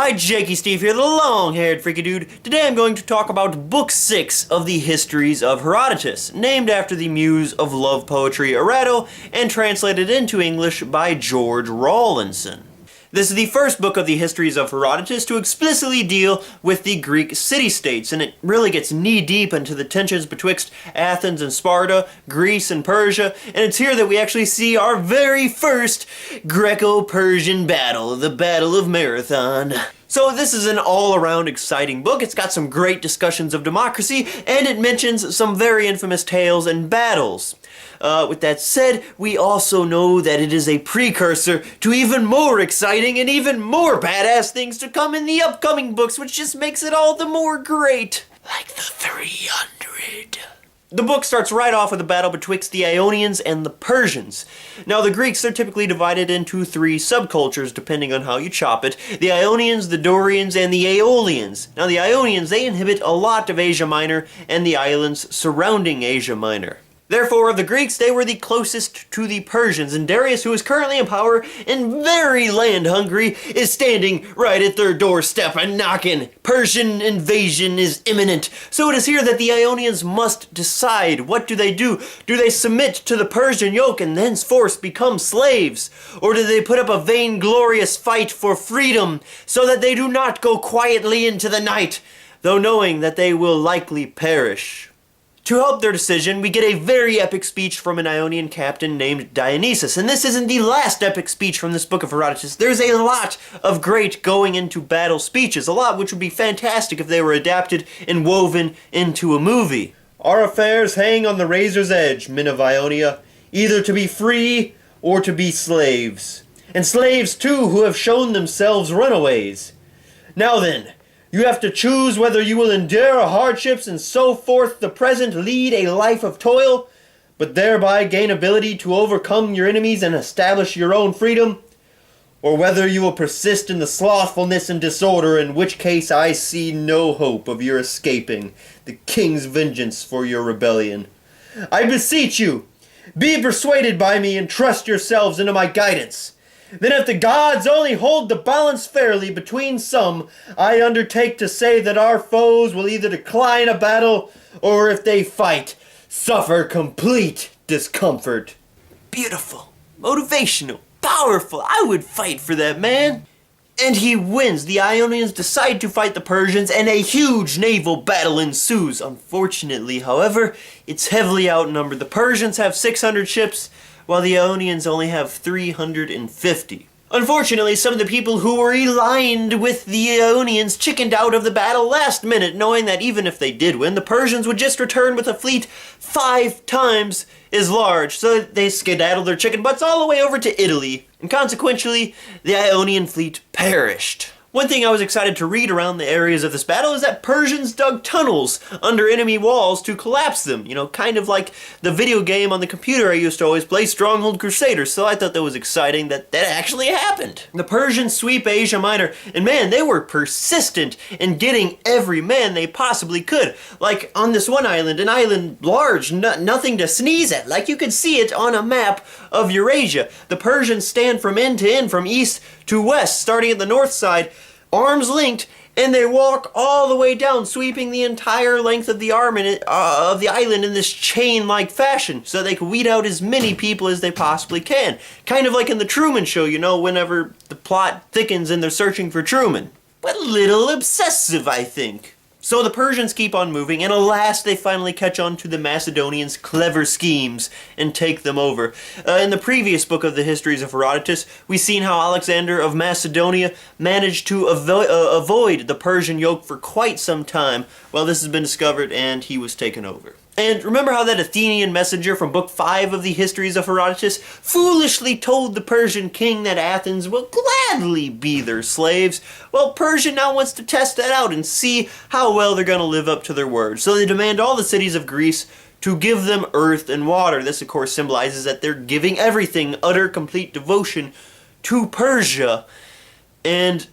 Alright, Jakob Stief here, the long-haired freaky dude. Today I'm going to talk about Book 6 of the Histories of Herodotus, named after the muse of love poetry Erato, and translated into English by George Rawlinson. This is the first book of the Histories of Herodotus to explicitly deal with the Greek city-states, and it really gets knee-deep into the tensions betwixt Athens and Sparta, Greece and Persia, and it's here that we actually see our very first Greco-Persian battle, the Battle of Marathon. So this is an all-around exciting book. It's got some great discussions of democracy, and it mentions some very infamous tales and battles. With that said, we also know that it is a precursor to even more exciting and even more badass things to come in the upcoming books, which just makes it all the more great. Like the 300. The book starts right off with a battle betwixt the Ionians and the Persians. Now the Greeks are typically divided into three subcultures depending on how you chop it. The Ionians, the Dorians, and the Aeolians. Now the Ionians, they inhabit a lot of Asia Minor and the islands surrounding Asia Minor. Therefore, of the Greeks, they were the closest to the Persians, and Darius, who is currently in power and very land-hungry, is standing right at their doorstep and knocking. Persian invasion is imminent. So it is here that the Ionians must decide. What do? Do they submit to the Persian yoke and thenceforth become slaves? Or do they put up a vainglorious fight for freedom so that they do not go quietly into the night, though knowing that they will likely perish? To help their decision, we get a very epic speech from an Ionian captain named Dionysus. And this isn't the last epic speech from this book of Herodotus. There's a lot of great going into battle speeches, a lot which would be fantastic if they were adapted and woven into a movie. Our affairs hang on the razor's edge, men of Ionia, either to be free or to be slaves. And slaves, too, who have shown themselves runaways. Now then, you have to choose whether you will endure hardships and so forth the present lead a life of toil, but thereby gain ability to overcome your enemies and establish your own freedom, or whether you will persist in the slothfulness and disorder, in which case I see no hope of your escaping the king's vengeance for your rebellion. I beseech you, be persuaded by me and trust yourselves into my guidance. Then if the gods only hold the balance fairly between some, I undertake to say that our foes will either decline a battle, or if they fight, suffer complete discomfort. Beautiful, motivational, powerful. I would fight for that man. And he wins. The Ionians decide to fight the Persians, and a huge naval battle ensues. Unfortunately, however, it's heavily outnumbered. The Persians have 600 ships, while the Ionians only have 350. Unfortunately, some of the people who were aligned with the Ionians chickened out of the battle last minute, knowing that even if they did win, the Persians would just return with a fleet 5 times as large. So they skedaddled their chicken butts all the way over to Italy, and consequently, the Ionian fleet perished. One thing I was excited to read around the areas of this battle is that Persians dug tunnels under enemy walls to collapse them. You know, kind of like the video game on the computer I used to always play, Stronghold Crusaders. So I thought that was exciting that that actually happened. The Persians sweep Asia Minor, and man, they were persistent in getting every man they possibly could. Like on this one island, an island large, nothing to sneeze at. Like you could see it on a map of Eurasia. The Persians stand from end to end, from east to west, starting at the north side, arms linked, and they walk all the way down, sweeping the entire length of the island in this chain-like fashion, so they can weed out as many people as they possibly can. Kind of like in the Truman Show, you know, whenever the plot thickens and they're searching for Truman. But a little obsessive, I think. So the Persians keep on moving, and alas, they finally catch on to the Macedonians' clever schemes and take them over. In the previous book of the Histories of Herodotus, we've seen how Alexander of Macedonia managed to avoid the Persian yoke for quite some time, while this has been discovered and he was taken over. And remember how that Athenian messenger from Book 5 of the Histories of Herodotus foolishly told the Persian king that Athens will gladly be their slaves? Well, Persia now wants to test that out and see how well they're going to live up to their word. So they demand all the cities of Greece to give them earth and water. This, of course, symbolizes that they're giving everything utter, complete devotion to Persia. And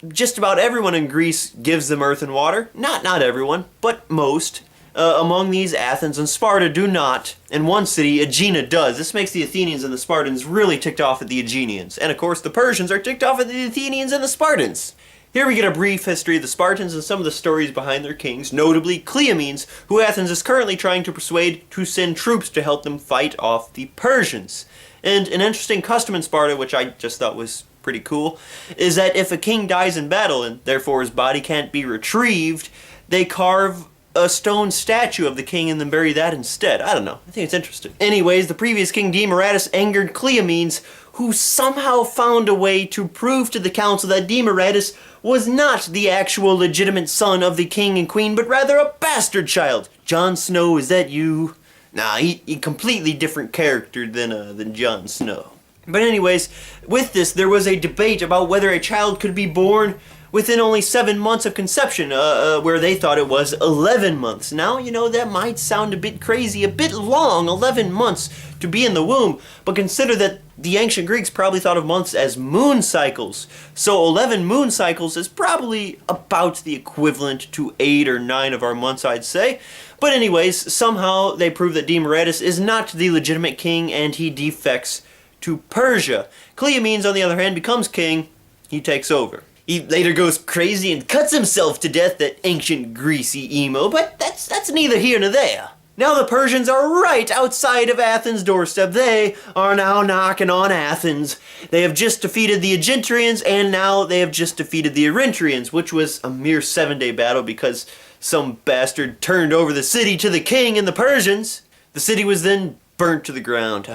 just about everyone in Greece gives them earth and water. Not everyone, but most. Among these, Athens and Sparta do not, and one city, Aegina, does. This makes the Athenians and the Spartans really ticked off at the Aeginians. And of course, the Persians are ticked off at the Athenians and the Spartans. Here we get a brief history of the Spartans and some of the stories behind their kings, notably Cleomenes, who Athens is currently trying to persuade to send troops to help them fight off the Persians. And an interesting custom in Sparta, which I just thought was pretty cool, is that if a king dies in battle and therefore his body can't be retrieved, they carve a stone statue of the king and then bury that instead. I don't know. I think it's interesting. Anyways, the previous king Demaratus angered Cleomenes, who somehow found a way to prove to the council that Demaratus was not the actual legitimate son of the king and queen, but rather a bastard child. Jon Snow, is that you? Nah, he completely different character than Jon Snow. But anyways, with this, there was a debate about whether a child could be born within only 7 months of conception, where they thought it was 11 months. Now, you know, that might sound a bit crazy, a bit long, 11 months to be in the womb, but consider that the ancient Greeks probably thought of months as moon cycles. So 11 moon cycles is probably about the equivalent to 8 or 9 of our months, I'd say. But anyways, somehow they prove that Demaratus is not the legitimate king and he defects to Persia. Cleomenes, on the other hand, becomes king. He takes over. He later goes crazy and cuts himself to death, that ancient greasy emo, but that's neither here nor there. Now the Persians are right outside of Athens' doorstep. They are now knocking on Athens. They have just defeated the Aegintrians, and now they have just defeated the Eretrians, which was a mere 7-day battle because some bastard turned over the city to the king and the Persians. The city was then burnt to the ground.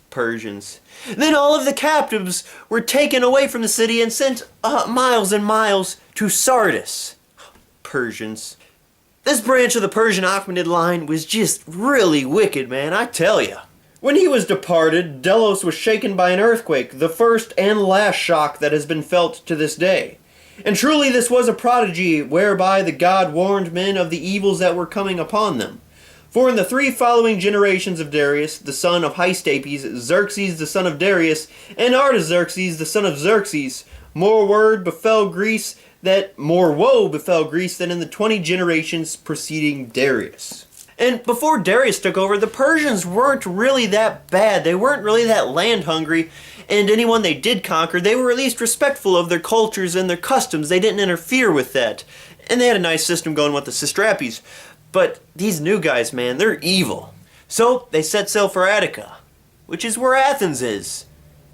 Persians. Then all of the captives were taken away from the city and sent miles and miles to Sardis. Persians. This branch of the Persian Achaemenid line was just really wicked, man, I tell ya. When he was departed, Delos was shaken by an earthquake, the first and last shock that has been felt to this day. And truly this was a prodigy whereby the god warned men of the evils that were coming upon them. For in the 3 following generations of Darius, the son of Hystaspes, Xerxes the son of Darius, and Artaxerxes the son of Xerxes, more woe befell Greece than in the 20 generations preceding Darius. And before Darius took over, the Persians weren't really that bad. They weren't really that land hungry, and anyone they did conquer, they were at least respectful of their cultures and their customs. They didn't interfere with that. And they had a nice system going with the satrapies. But these new guys, man, they're evil. So they set sail for Attica, which is where Athens is,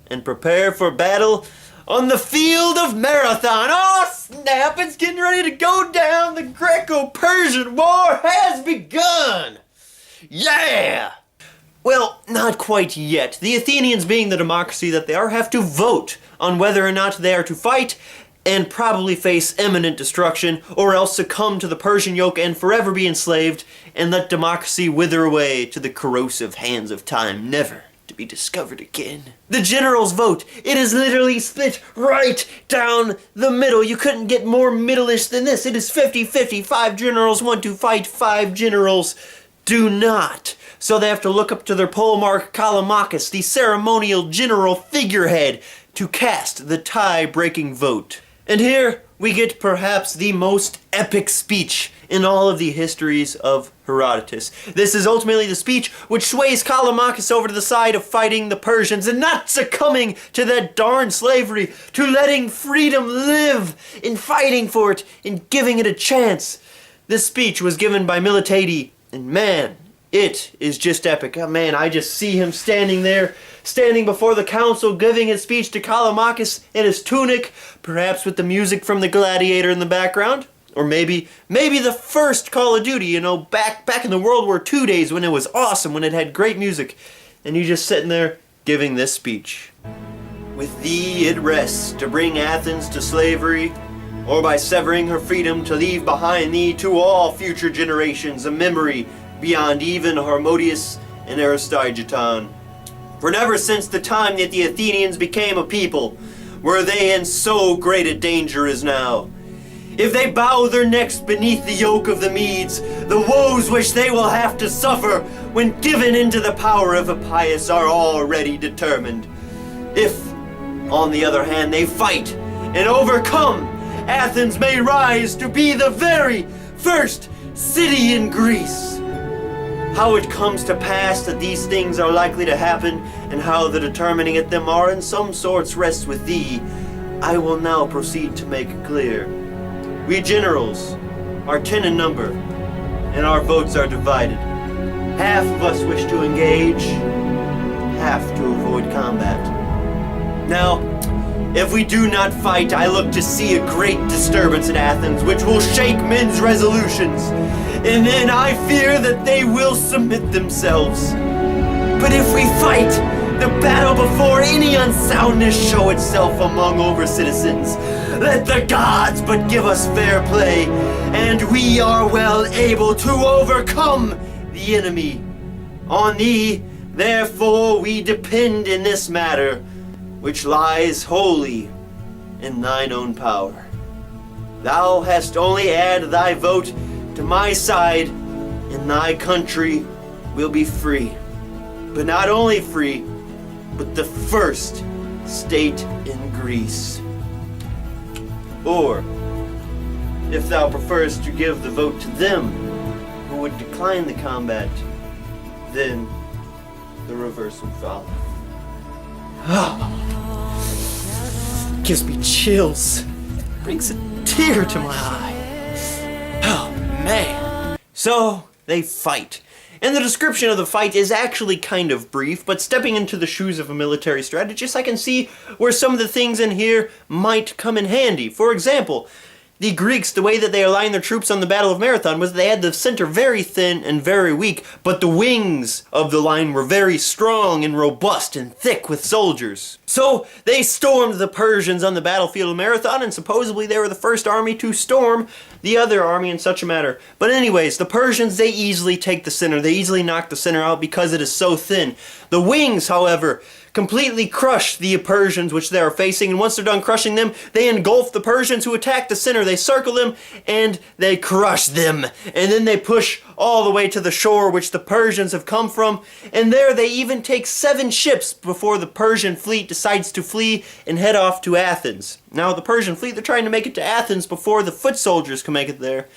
and prepare for battle on the field of Marathon. Oh snap, it's getting ready to go down. The Greco-Persian War has begun. Yeah! Well, not quite yet. The Athenians, being the democracy that they are, have to vote on whether or not they are to fight and probably face imminent destruction, or else succumb to the Persian yoke and forever be enslaved, and let democracy wither away to the corrosive hands of time, never to be discovered again. The generals vote. It is literally split right down the middle. You couldn't get more middle-ish than this. It is 50-50. 5 generals want to fight, 5 generals do not. So they have to look up to their polemarch Callimachus, the ceremonial general figurehead, to cast the tie-breaking vote. And here we get perhaps the most epic speech in all of the histories of Herodotus. This is ultimately the speech which sways Callimachus over to the side of fighting the Persians and not succumbing to that darn slavery, to letting freedom live, in fighting for it, in giving it a chance. This speech was given by Miltiades, and man, it is just epic. Oh, man, I just see him standing there, standing before the council, giving his speech to Callimachus in his tunic, perhaps with the music from the Gladiator in the background. Or maybe the first Call of Duty, you know, back in the World War II days when it was awesome, when it had great music. And you just sitting there giving this speech. With thee it rests to bring Athens to slavery, or by severing her freedom to leave behind thee to all future generations a memory beyond even Harmodius and Aristogiton. For never since the time that the Athenians became a people were they in so great a danger as now. If they bow their necks beneath the yoke of the Medes, the woes which they will have to suffer when given into the power of Hippias are already determined. If, on the other hand, they fight and overcome, Athens may rise to be the very first city in Greece. How it comes to pass that these things are likely to happen, and how the determining at them are in some sorts rests with thee, I will now proceed to make clear. We generals are 10 in number, and our votes are divided. Half of us wish to engage, half to avoid combat. Now, if we do not fight, I look to see a great disturbance in Athens, which will shake men's resolutions, and then I fear that they will submit themselves. But if we fight, the battle before any unsoundness show itself among over-citizens. Let the gods but give us fair play, and we are well able to overcome the enemy. On thee, therefore, we depend in this matter, which lies wholly in thine own power. Thou hast only add thy vote to my side, and thy country will be free. But not only free, but the first state in Greece. Or, if thou prefers to give the vote to them who would decline the combat, then the reverse would follow. Gives me chills. Brings a tear to my eye. Oh, man. So, they fight. And the description of the fight is actually kind of brief, but stepping into the shoes of a military strategist, I can see where some of the things in here might come in handy. For example, the Greeks, the way that they aligned their troops on the Battle of Marathon was they had the center very thin and very weak, but the wings of the line were very strong and robust and thick with soldiers. So they stormed the Persians on the battlefield of Marathon, and supposedly they were the first army to storm the other army in such a matter. But anyways, the Persians, they easily take the center. They easily knock the center out because it is so thin. The wings, however, completely crush the Persians which they are facing, and once they're done crushing them, they engulf the Persians who attack the center. They circle them, and they crush them. And then they push all the way to the shore which the Persians have come from, and there they even take 7 ships before the Persian fleet decides to flee and head off to Athens. Now the Persian fleet, they're trying to make it to Athens before the foot soldiers can make it there,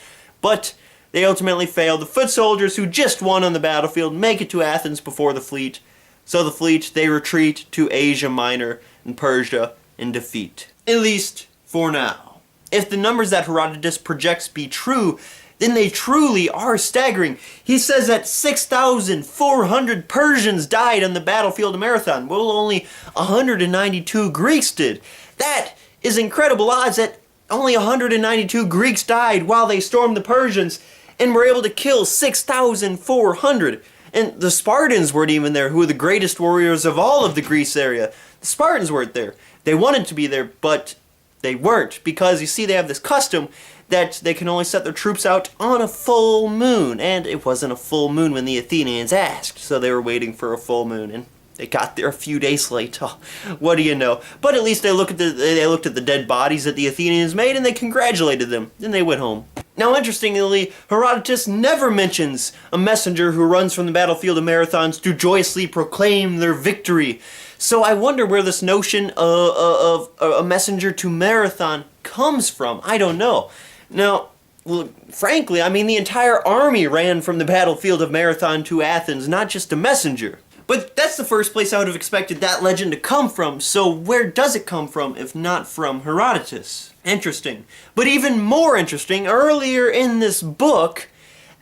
but they ultimately fail. The foot soldiers who just won on the battlefield make it to Athens before the fleet. So the fleet, they retreat to Asia Minor and Persia in defeat. At least for now. If the numbers that Herodotus projects be true, then they truly are staggering. He says that 6,400 Persians died on the battlefield of Marathon. Well, only 192 Greeks did. That is incredible odds that only 192 Greeks died while they stormed the Persians and were able to kill 6,400. And the Spartans weren't even there, who were the greatest warriors of all of the Greece area. The Spartans weren't there. They wanted to be there, but they weren't, because you see they have this custom that they can only set their troops out on a full moon, and it wasn't a full moon when the Athenians asked, so they were waiting for a full moon, and they got there a few days late. Oh, what do you know? But at least they looked at the dead bodies that the Athenians made, and they congratulated them. Then they went home. Now, interestingly, Herodotus never mentions a messenger who runs from the battlefield of Marathons to joyously proclaim their victory. So I wonder where this notion of a messenger to Marathon comes from. I don't know. Now, well, frankly, I mean, the entire army ran from the battlefield of Marathon to Athens, not just a messenger. But that's the first place I would have expected that legend to come from, so where does it come from if not from Herodotus? Interesting. But even more interesting, earlier in this book,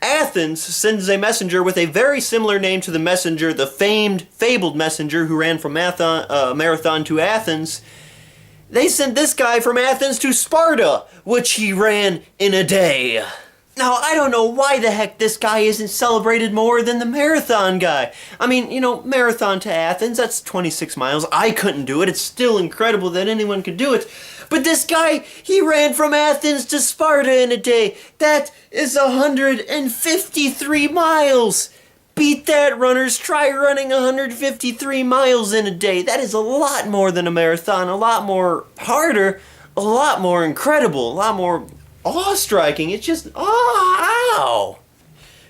Athens sends a messenger with a very similar name to the messenger, the fabled messenger who ran from Marathon to Athens. They sent this guy from Athens to Sparta, which he ran in a day. Now, I don't know why the heck this guy isn't celebrated more than the Marathon guy. I mean, you know, Marathon to Athens, that's 26 miles. I couldn't do it. It's still incredible that anyone could do it. But this guy, he ran from Athens to Sparta in a day. That is 153 miles. Beat that, runners. Try running 153 miles in a day. That is a lot more than a marathon, a lot more harder, a lot more incredible, a lot more awe-striking. It's just, ow!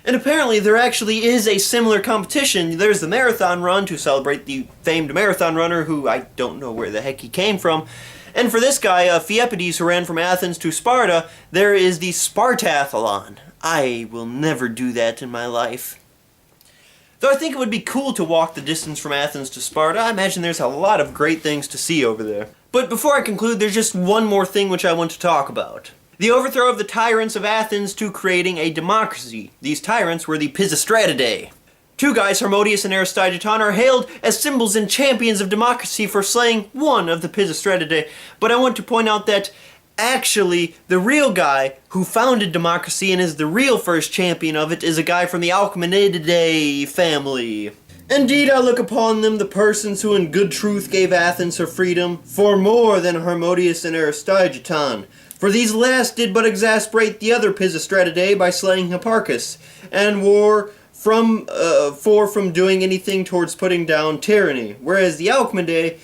And apparently there actually is a similar competition. There's the marathon run to celebrate the famed marathon runner who I don't know where the heck he came from. And for this guy, Phidippides, who ran from Athens to Sparta, there is the Spartathlon. I will never do that in my life. Though I think it would be cool to walk the distance from Athens to Sparta. I imagine there's a lot of great things to see over there. But before I conclude, there's just one more thing which I want to talk about. The overthrow of the tyrants of Athens to creating a democracy. These tyrants were the Pisistratidae. Two guys, Harmodius and Aristogiton, are hailed as symbols and champions of democracy for slaying one of the Pisistratidae. But I want to point out that actually, the real guy who founded democracy and is the real first champion of it is a guy from the Alcmenidae family. Indeed, I look upon them, the persons who in good truth gave Athens her freedom, for more than Harmodius and Aristogiton. For these last did but exasperate the other Pisistratidae by slaying Hipparchus, and were from doing anything towards putting down tyranny, whereas the Alcmenidae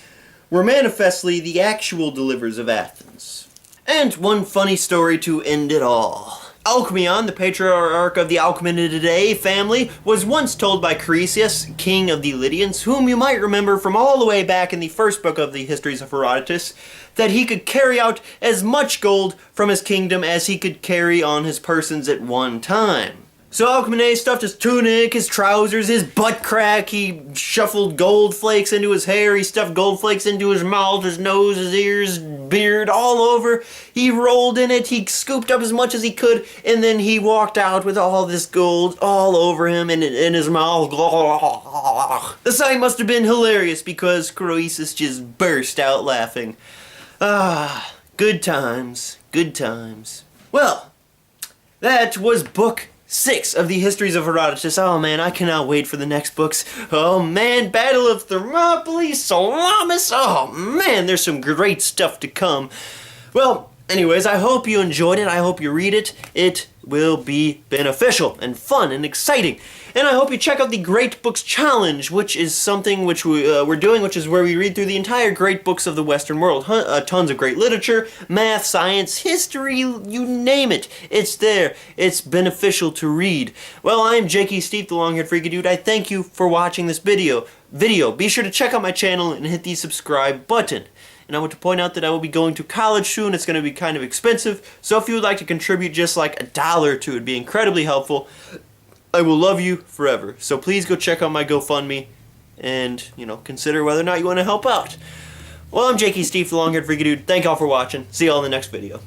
were manifestly the actual deliverers of Athens. And one funny story to end it all. Alcmaeon, the patriarch of the Alcmenidae family, was once told by Croesus, king of the Lydians, whom you might remember from all the way back in the first book of the Histories of Herodotus, that he could carry out as much gold from his kingdom as he could carry on his persons at one time. So Alcmene stuffed his tunic, his trousers, his butt crack, he shuffled gold flakes into his hair, he stuffed gold flakes into his mouth, his nose, his ears, beard, all over. He rolled in it, he scooped up as much as he could, and then he walked out with all this gold all over him and in his mouth. The sight must have been hilarious because Croesus just burst out laughing. Ah, good times, good times. Well, that was book 6 of the Histories of Herodotus. Oh man, I cannot wait for the next books. Oh man, Battle of Thermopylae, Salamis. Oh man, there's some great stuff to come. Well, anyways, I hope you enjoyed it. I hope you read it. It will be beneficial and fun and exciting. And I hope you check out the Great Books Challenge, which is something which we're doing, which is where we read through the entire great books of the Western world. Tons of great literature, math, science, history, you name it. It's there. It's beneficial to read. Well, I'm Jakob Stief, the long-haired freaky dude. I thank you for watching this video. Be sure to check out my channel and hit the subscribe button. And I want to point out that I will be going to college soon. It's going to be kind of expensive. So if you would like to contribute just like $1 to it, it'd be incredibly helpful. I will love you forever. So please go check out my GoFundMe and, consider whether or not you want to help out. Well, I'm Jakob Stief, the long-haired freaky dude. Thank y'all for watching. See y'all in the next video.